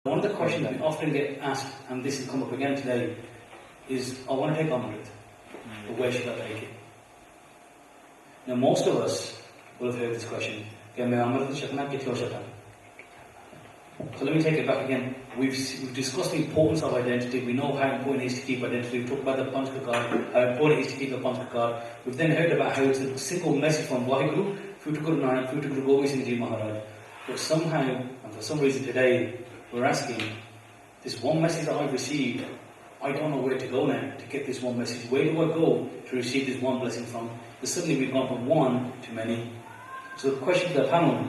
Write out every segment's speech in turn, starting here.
One of the questions we often get asked, and this has come up again today, is I want to take Amrit, but where should I take it? Now most of us will have heard this question. So let me take it back again. We've discussed the importance of identity. We know how important it is to keep identity. We've talked about the Panch Kakar, how important it is to keep the Panch Kakar. We've then heard about how it's a simple message from Vaheguru, through to Guru Nanak, through to Guru Gobind Singh Ji Maharaj. But somehow, and for some reason today, we're asking, this one message that I've received, I don't know where to go now to get this one message. Where do I go to receive this one blessing from? Because suddenly we've gone from one to many. So the question to the panel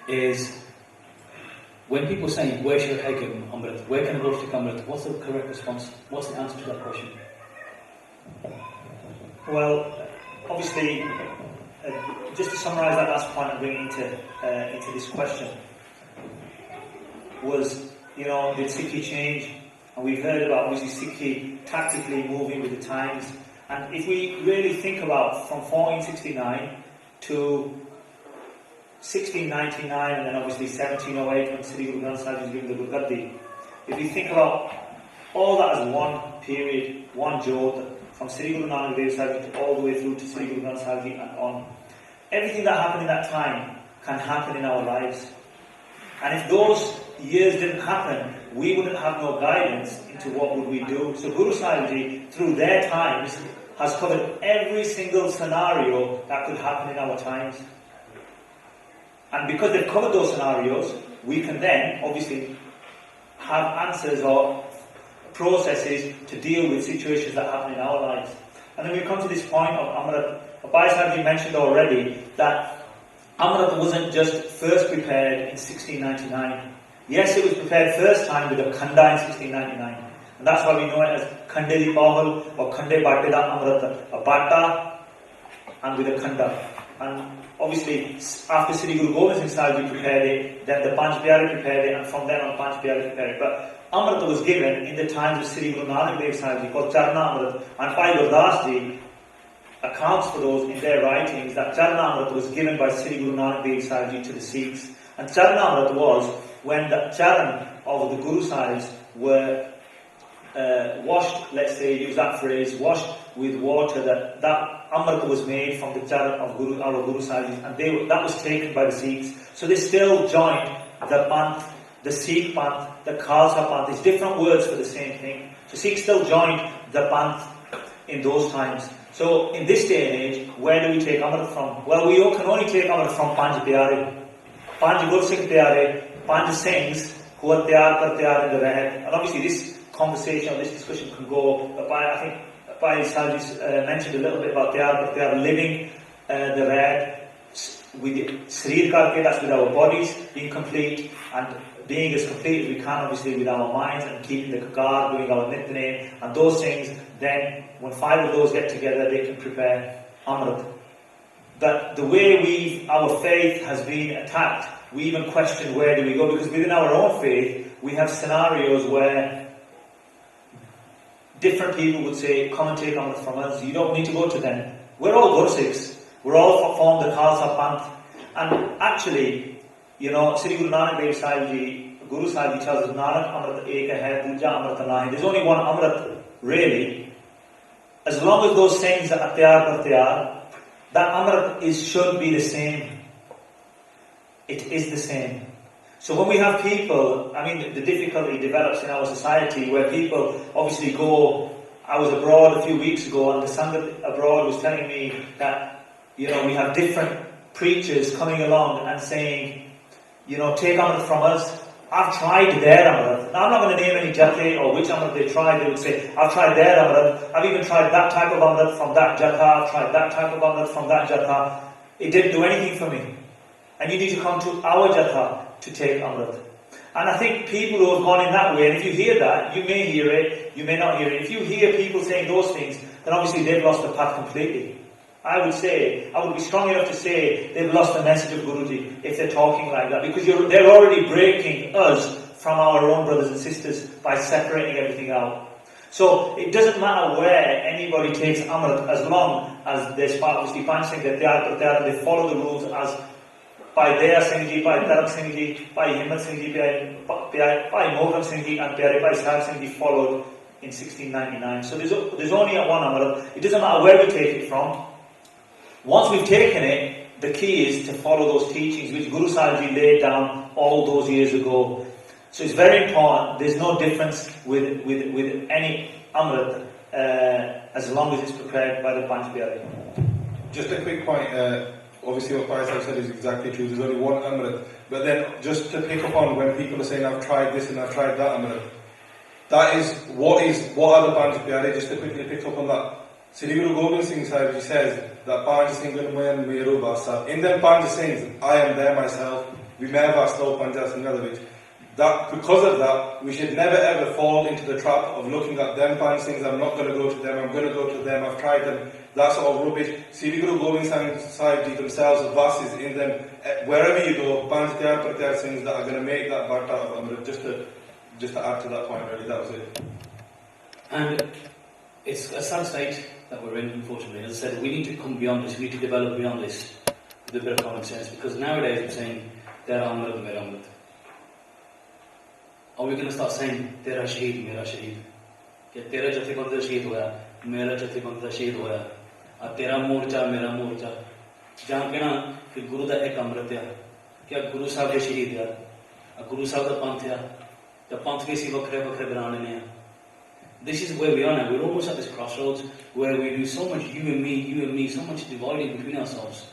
is, when people say, where should I take Amrit? Where can I go to take Amrit? What's the correct response? What's the answer to that question? Well, obviously, just to summarise that last point and bring it into this question, was, did Sikhi change? And we've heard about, obviously, Sikhi tactically moving with the times. And if we really think about from 1469 to 1699, and then obviously 1708 when Sri Guru Granth Sahib is given the Gurgaddi, if we think about all that as one period, one jot, from Sri Guru Nanak Dev Sahib all the way through to Sri Guru Granth Sahib and on, everything that happened in that time can happen in our lives. And if those years didn't happen, we wouldn't have no guidance into what would we do. So Guru Sahib Ji, through their times, has covered every single scenario that could happen in our times. And because they've covered those scenarios, we can then, obviously, have answers or processes to deal with situations that happen in our lives. And then we come to this point of Amrit. Bhai Sahib mentioned already that Amrit wasn't just first prepared in 1699. Yes, it was prepared first time with a Khanda in 1699. And that's why we know it as Khande di Bahul or Khande Bate da Amrit. A Bata and with a Khanda. And obviously, after Sri Guru Gobind Singh Sahib Ji prepared it, then the Panch Pyare prepared it, and from then on Panch Pyare prepared it. But Amrit was given in the times of Sri Guru Nanak Dev Sahib Ji, called Charna Amrit. And Bhai Gurdas Ji accounts for those in their writings that Charna Amrit was given by Sri Guru Nanak Dev Sahib Ji to the Sikhs. And Charna Amrit was when the charan of the Guru Sahibs were washed, let's say, use that phrase, washed with water, that Amrit was made from the charan of our Guru Sahibs, and that was taken by the Sikhs. So they still joined the Panth, the Sikh Panth, the Khalsa Panth. There's different words for the same thing. So Sikhs still joined the Panth in those times. So in this day and age, where do we take Amrit from? Well, we can only take Amrit from Panch Pyare. Panch Gursikh Pyare, Panch Singhs, who are Tyar Par Tyar in the Rahat. And obviously this conversation or this discussion can go, I think Bhai Sahib mentioned a little bit about Tyar Par Tyar, living the Rahat with Srir Karke, that's with our bodies being complete, and being as complete as we can, obviously, with our minds, and keeping the kakar, doing our nitne, and those things. Then, when 5 of those get together, they can prepare Amrit. But the way our faith has been attacked, we even question where do we go, because within our own faith, we have scenarios where different people would say, come and take Amrit from us, you don't need to go to them. We're all Gursikhs, we're all formed the Khalsa Panth. And actually, Sri Guru Nanak Dev Sahib Ji, Guru Sahib Ji tells us, Nanak Amrit Eka hai, Dooja Amrit nahi. There's only one Amrit, really. As long as those things are Tyar Par Tyar, that Amrit should be the same. It is the same. So when we have people, the difficulty develops in our society where people obviously go. I was abroad a few weeks ago, and the Sangat abroad was telling me that, we have different preachers coming along and saying, take Amrit from us. I've tried their Amrit. Now I'm not going to name any Jathe or which Amrit they tried. They would say, I've tried their Amrit. I've even tried that type of Amrit from that Jatha. I've tried that type of Amrit from that Jatha. It didn't do anything for me. And you need to come to our Jatha to take Amrit. And I think people who have gone in that way, and if you hear that, you may hear it, you may not hear it. If you hear people saying those things, then obviously they've lost the path completely. I would be strong enough to say they've lost the message of Guruji if they're talking like that, because they're already breaking us from our own brothers and sisters by separating everything out. So it doesn't matter where anybody takes Amrit, as long as there's obviously Panch Singh, they follow the rules as Bhai Daya Singh ji, Bhai Tarak Singh ji, Bhai Himmat Singh ji, Bhai Moham Singh ji and Pyare Bhai Sahib Singh ji followed in 1699. So there's only one Amrit. It doesn't matter where we take it from. Once we've taken it, the key is to follow those teachings which Guru Sahib ji laid down all those years ago. So it's very important. There's no difference with any Amrit as long as it's prepared by the Panch Pyare. Just a quick point. Obviously what Bhai said is exactly true. There's only one Amrit. But then just to pick up on when people are saying I've tried this and I've tried that Amrit. That is what are the Panch Pyare? Just to quickly pick up on that. Sri Guru Gobind Singh Sahib ji says that Panch Singh Mayan Meru Basa. In them Panch Singhs, I am there myself. We may have asked Panja Singh. That because of that, we should never ever fall into the trap of looking at them Panch Singhs. I'm not going to go to them. I'm going to go to them. I've tried them. That's all rubbish. Sri Guru Gobind Singh Sahib ji themselves, verses in them. Wherever you go, Panch Pyar Pratyar Singhs that are going to make that bhatta of Amrit. Just to add to that point, really, that was it. And it's a sad state that we're in, unfortunately. As I said, we need to come beyond this. We need to develop beyond this with a bit of common sense. Because nowadays we're saying, Tera Amrit, Mera Amrit. Are we going to start saying, Tera Shaheed, Mera Shaheed? Tera Jathibandha Shaheed hoya, Mera Jathibandha Shaheed hoya. Tera Morcha, Mera Morcha. Jahan kehna कि गुरु दा एक अमृत है क्या गुरु साहब के शहीद है गुरु साहब दा पंथ है the panth ke si vakre banane ne. This is where we are now. We're almost at this crossroads where we do so much you and me, so much dividing between ourselves.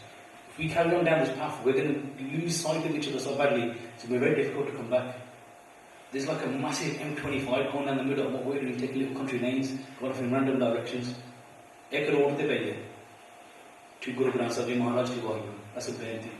If we carry on down this path, we're going to lose sight of each other so badly. It's going to be very difficult to come back. There's like a massive M25 going down the middle of what we're doing, taking little country lanes, going off in random directions. Ek road te paiye. To Guru Granth Sahib Ji Maharaj ki waheguru. That's a bad thing.